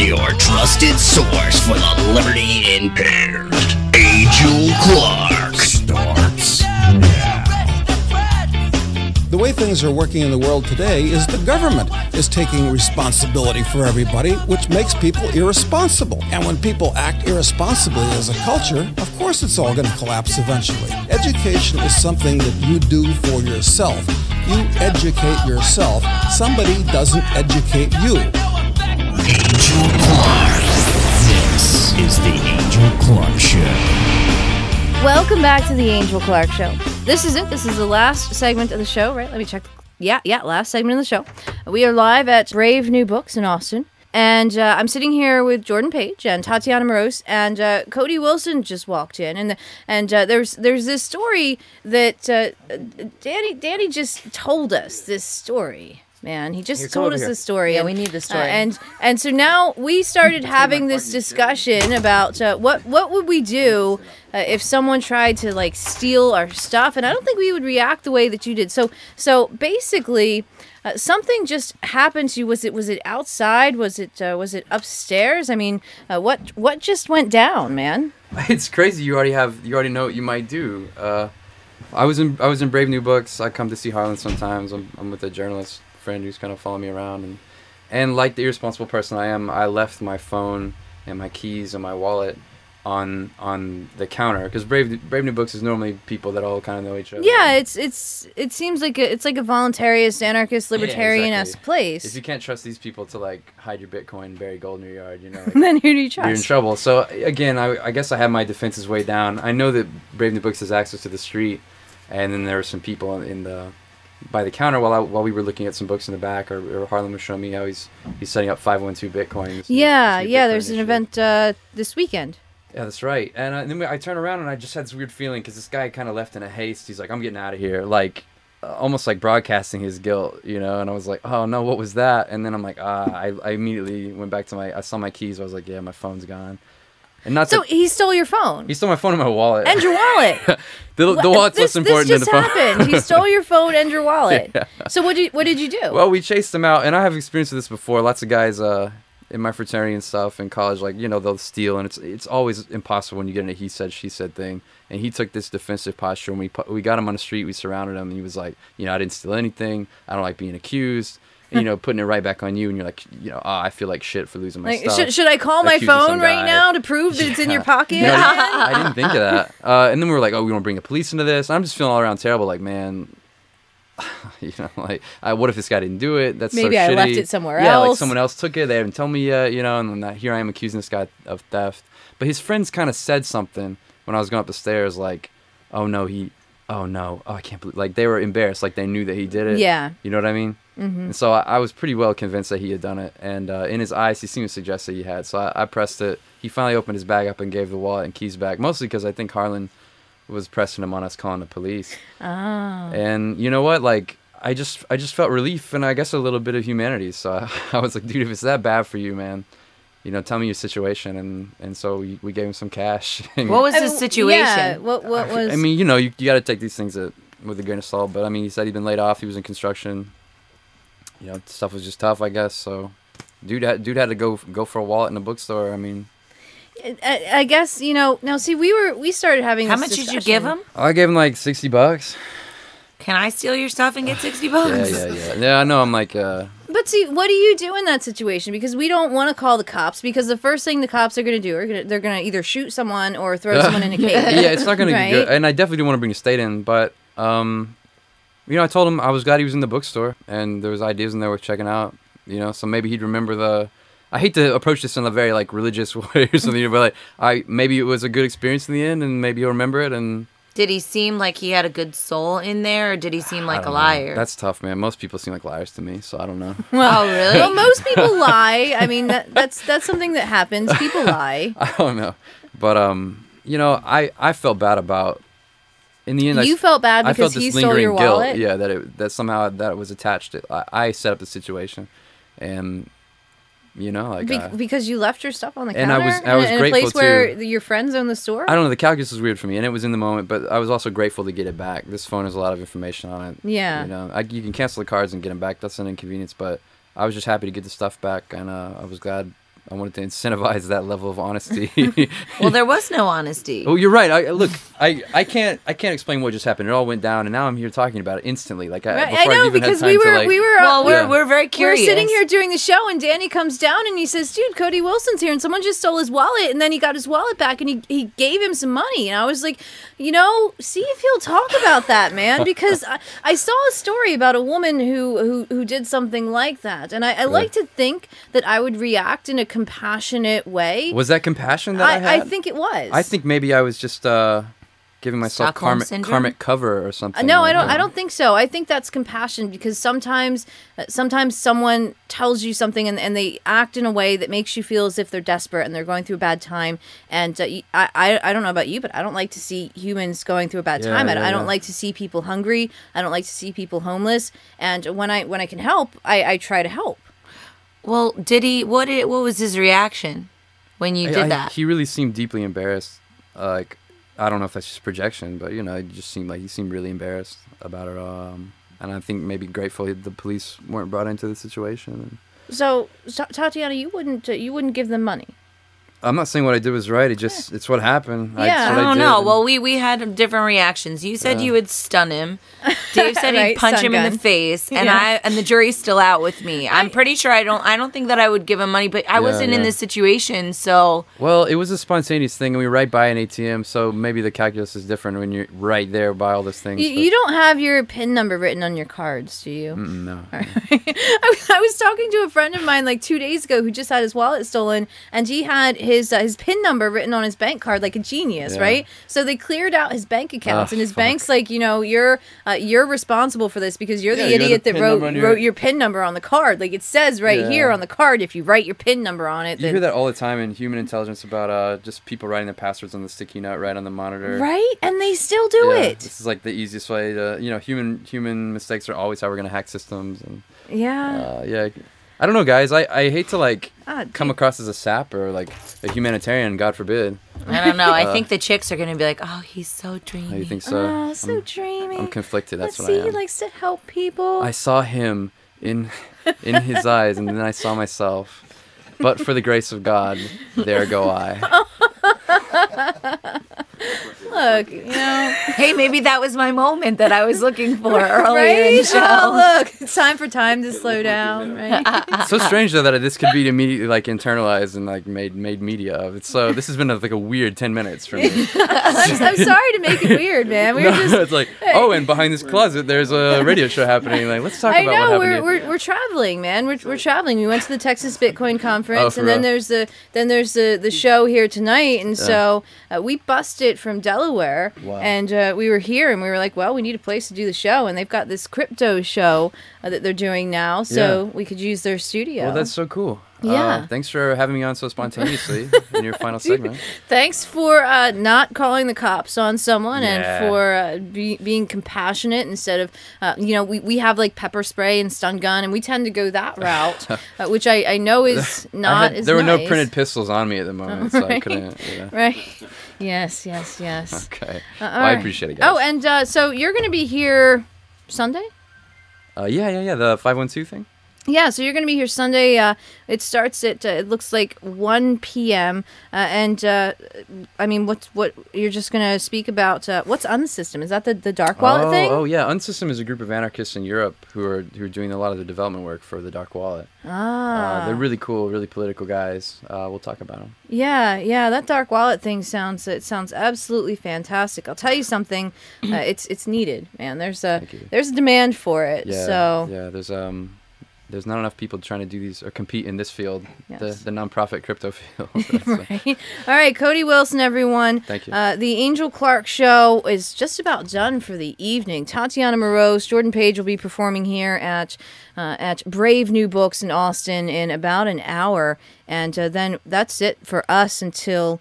Your trusted source for the liberty impaired. Angel Clark starts now. The way things are working in the world today is the government is taking responsibility for everybody, which makes people irresponsible. And when people act irresponsibly as a culture, of course it's all going to collapse eventually. Education is something that you do for yourself. You educate yourself. Somebody doesn't educate you. Angel Clark. This is the Angel Clark Show. Welcome back to the Angel Clark Show. This is it. This is the last segment of the show, right? Let me check. Yeah, last segment of the show. We are live at Brave New Books in Austin. And I'm sitting here with Jordan Page and Tatiana Moroz, and Cody Wilson just walked in. And there's this story that Danny just told us this story. Man, he just told us this story. Yeah, we need the story. And so now we started having this discussion about what would we do if someone tried to like steal our stuff, and I don't think we would react the way that you did. So basically, something just happened to you. Was it outside? Was it upstairs? I mean, what just went down, man? It's crazy. You already know what you might do. I was in Brave New Books. I come to see Harlan sometimes. I'm with a journalist friend who's kind of following me around, and like the irresponsible person I am, I left my phone and my keys and my wallet on the counter, because Brave New Books is normally people that all kind of know each other. Yeah, it seems like it's like a voluntarist, anarchist, libertarian-esque place. If you can't trust these people to like hide your Bitcoin and bury gold in your yard, you know, like, then who do you trust? You're in trouble. So again, I guess I have my defenses way down. I know that Brave New Books has access to the street, and then there were some people by the counter while we were looking at some books in the back, or Harlan was showing me how he's setting up 512 Bitcoins. Yeah, there's an event this weekend. Yeah, that's right. And then I turned around and I just had this weird feeling, because this guy kind of left in a haste. He's like, I'm getting out of here, like almost like broadcasting his guilt, you know. And I was like, oh no, what was that? And then I'm like, I immediately went back to I saw my keys. I was like, yeah, my phone's gone. And not so he stole your phone. He stole my phone and my wallet. And your wallet. the wallet's less important than the phone. This just happened. He stole your phone and your wallet. Yeah. So what did you do? Well, we chased him out, and I have experience with this before. Lots of guys in my fraternity and stuff in college, like, you know, they'll steal, and it's always impossible when you get in a he said, she said thing. And he took this defensive posture, and we got him on the street, we surrounded him, and he was like, you know, I didn't steal anything, I don't like being accused. And, you know, putting it right back on you, and you're like, you know, I feel like shit for losing my stuff. Should I call my phone right now to prove that it's in your pocket? You know, I didn't think of that. And then we were like, oh, we want to bring the police into this. And I'm just feeling all around terrible, like, man, you know, like, what if this guy didn't do it? That's maybe so shitty. I left it somewhere else. Yeah, like someone else took it. They haven't told me yet, you know, and then here I am accusing this guy of theft. But his friends kind of said something when I was going up the stairs, like, oh, I can't believe, like, they were embarrassed, like they knew that he did it. Yeah. You know what I mean? Mm-hmm. And so I was pretty well convinced that he had done it. And in his eyes, he seemed to suggest that he had. So I pressed it. He finally opened his bag up and gave the wallet and keys back, mostly because I think Harlan was pressing him on us calling the police. Oh. And you know what? Like, I just felt relief, and I guess a little bit of humanity. So I was like, dude, if it's that bad for you, man, you know, tell me your situation. And so we gave him some cash. What was his situation? Yeah, what was... I mean, you know, you got to take these things with a grain of salt. But, I mean, he said he'd been laid off. He was in construction. You know, stuff was just tough, I guess. So, dude had to go for a wallet in a bookstore. I mean, I guess, you know. Now, see, we started having. How much did you give him? I gave him like $60. Can I steal your stuff and get $60? Yeah. I know. I'm like. But see, what do you do in that situation? Because we don't want to call the cops, because the first thing the cops are going to do they're going to either shoot someone or throw someone in a cage. Yeah, it's not going right? to be good. And I definitely don't want to bring the state in, but. You know, I told him I was glad he was in the bookstore, and there was ideas in there worth checking out. You know, so maybe he'd remember I hate to approach this in a very like religious way or something, but like maybe it was a good experience in the end, and maybe he'll remember it. And did he seem like he had a good soul in there, or did he seem like a liar? That's tough, man. Most people seem like liars to me, so I don't know. Well, oh, really? Well, most people lie. I mean, that's something that happens. People lie. I don't know, but you know, I felt bad about. In the end, you felt bad because he stole your wallet? Yeah, that somehow that was attached to. I set up the situation, and you know, like because you left your stuff on the and counter. I was in grateful a place where your friends own the store. I don't know. The calculus was weird for me, and it was in the moment, but I was also grateful to get it back. This phone has a lot of information on it. Yeah, you know, you can cancel the cards and get them back. That's an inconvenience, but I was just happy to get the stuff back, and I was glad I wanted to incentivize that level of honesty. Well, there was no honesty. Oh, you're right. I can't explain what just happened. It all went down, and now I'm here talking about it instantly. Like Right, before I know, I've even because had time to, like, Well, we're very we're curious. sitting here doing the show, and Danny comes down and he says, "Dude, Cody Wilson's here, and someone just stole his wallet." And then he got his wallet back, and he gave him some money. And I was like, see if he'll talk about that, man, because I saw a story about a woman who did something like that, and I like to think that I would react in a compassionate way. Was that compassion that I had? I think it was. I think maybe I was just giving myself Stockholm syndrome? karmic cover or something. No, like I don't think so. I think that's compassion, because sometimes someone tells you something and they act in a way that makes you feel as if they're desperate and they're going through a bad time. And I don't know about you, but I don't like to see humans going through a bad time. I don't like to see people hungry. I don't like to see people homeless. And when I can help, I try to help. Well, did he? What was his reaction when you did that? He really seemed deeply embarrassed. Like, I don't know if that's just projection, but it just seemed like he seemed really embarrassed about it. And I think maybe grateful the police weren't brought into the situation. So, Tatiana, you wouldn't give them money. I'm not saying what I did was right. It's what happened. Yeah. It's what I don't did. know. Well, we had different reactions. You said you would stun him. Dave said Right, he'd punch stun him in gun. the face, and Yeah. and the jury's still out with me. I'm pretty sure I don't think that I would give him money, but I wasn't in yeah. this situation, so Well, it was a spontaneous thing, and we were right by an ATM, so maybe the calculus is different when you're right there by all those things. You don't have your PIN number written on your cards, do you? No. I was talking to a friend of mine like 2 days ago who just had his wallet stolen, and he had his PIN number written on his bank card like a genius, Yeah. right? So they cleared out his bank accounts, and his fuck. bank's like, you're responsible for this because you're Yeah, the you got idiot the that PIN number on wrote your PIN number on the card. Like it says right Yeah. here on the card, if you write your PIN number on it, You then hear that all the time in human intelligence about just people writing their passwords on the sticky note right on the monitor. right, and they still do Yeah, it. This is like the easiest way to, human mistakes are always how we're gonna hack systems, and Yeah. I don't know, guys. I hate to come dude. across as a sap or like a humanitarian, God forbid. I don't know. I think the chicks are gonna be like, "Oh, he's so dreamy." How you think so? Oh, so dreamy. I'm conflicted. That's Let's what see, I he am. likes to help people. I saw him in his eyes, and then I saw myself. But for the grace of God, there go I. Look, Hey, maybe that was my moment that I was looking for earlier in the right? show. Oh, look, it's time for time to slow down, right? It's so strange though that this could be immediately internalized and made media of. It's so this has been a weird 10 minutes for me. I'm sorry to make it weird, man. We were just. It's like, oh, and behind this closet there's a radio show happening. Like, let's talk I about know what happened. here. we're traveling, man. We're traveling. We went to the Texas Bitcoin conference, Oh, for and then real? there's the show here tonight, and so we busted from Delaware, Wow. and we were here, and we were like, well, we need a place to do the show, and they've got this crypto show that they're doing now, so Yeah. we could use their studio. Well, that's so cool. Yeah. Thanks for having me on so spontaneously in your final segment. Thanks for not calling the cops on someone Yeah. and for being compassionate instead of, we have like pepper spray and stun gun, and we tend to go that route, which I know is not as There were no nice. printed pistols on me at the moment, so I Right. couldn't. Yeah. Right. Yes. Okay. All Well, I right. appreciate it, guys. Oh, and so you're going to be here Sunday? Yeah. The 512 thing. Yeah, so you're going to be here Sunday. It starts at it looks like 1 p.m. And I mean, what you're just going to speak about? What's Unsystem? Is that the dark wallet thing? Oh yeah, Unsystem is a group of anarchists in Europe who are doing a lot of the development work for the dark wallet. They're really cool, really political guys. We'll talk about them. Yeah. That dark wallet thing sounds absolutely fantastic. I'll tell you something. It's needed, man. There's a demand for it. Yeah. So Yeah. There's not enough people trying to do these or compete in this field, Yes. the nonprofit crypto field. Right. All right, Cody Wilson, everyone. Thank you. The Angel Clark Show is just about done for the evening. Tatiana Moroz, Jordan Page will be performing here at Brave New Books in Austin in about an hour, and then that's it for us until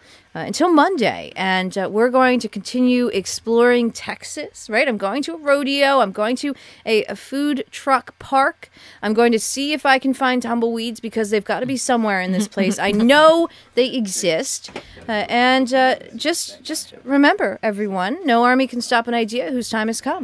Monday. And we're going to continue exploring Texas, right? I'm going to a rodeo. I'm going to a food truck park. I'm going to see if I can find tumbleweeds because they've got to be somewhere in this place. I know they exist. And just remember, everyone, no army can stop an idea whose time has come.